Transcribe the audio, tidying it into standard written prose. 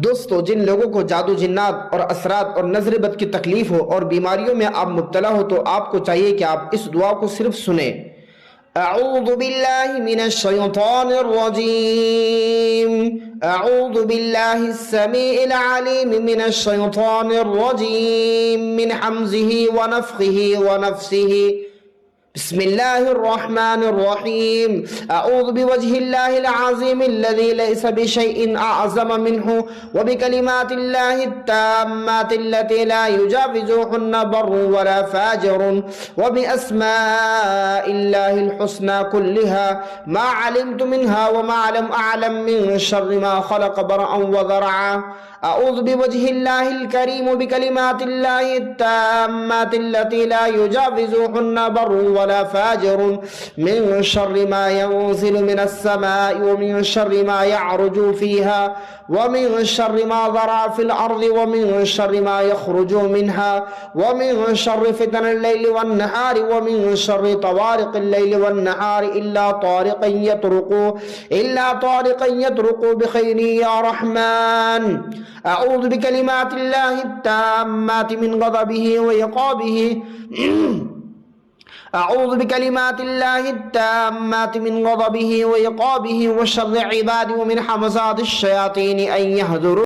दोस्तों, जिन लोगों को जादू जिन्नात और असरात और नजर बद की तकलीफ हो और बीमारियों में आप मुब्तला हो तो आपको चाहिए कि आप इस दुआ को सिर्फ सुने। अऊज़ु बिल्लाहि मिनश शैतानिर रजीम। अऊज़ु बिल्लाहिस समीइल अलीम मिनश शैतानिर रजीम मिन हम्ज़िही व नफ़्ख़िही व नफ़्सिही। बिस्मिल्लाहिर्रहमानिर्रहीम। अऊज़ु बिवजहिल्लाहिल अज़ीमिल्लज़ी लैसा बिशैइन अअज़म मिन्हु व बिकलिमातिल्लाहि त्ताम्मातिल्लती ला युजाविज़ुहुन्ना बर्रुन वला फ़ाजिरुन व बिअस्माइल्लाहिल हुस्ना कुल्लिहा मा अलिमतु मिन्हा व मा लम अअलम मिन शर्रि मा खलक़ बरअन व ज़रअ। अऊज़ु बिवजहिल्लाहिल करीम बिकलिमातिल्लाहि त्ताम्मातिल्लती ला युजाविज़ुहुन्ना बर्रुन वला फ़ाजिरुन मिन शर्रि मा यंज़िलु मिनस समाइ व मिन शर्रि मा यअरुजु फ़ीहा व मिन शर्रि मा ज़रअ फ़िल अर्ज़ि व मिन शर्रि मा यख़रुजु मिन्हा व मिन शर्रि फ़ितनिल लैलि वन नहारि व मिन शर्रि तवारिक़िल लैलि वन नहारि इल्ला तारिक़न यतरुक़ु बिख़ैरिन या रहमान। अऊज़ु बिकलिमातिल्लाहि त्ताम्माति मिन ग़ज़बिही व इक़ाबिही। अऊज़ु बिकलिमातिल्लाहि त्ताम्माति मिन ग़ज़बिही व इक़ाबिही व शर्रि इबादिही व मिन हमज़ातिश शयातीन अन यहज़ुरून।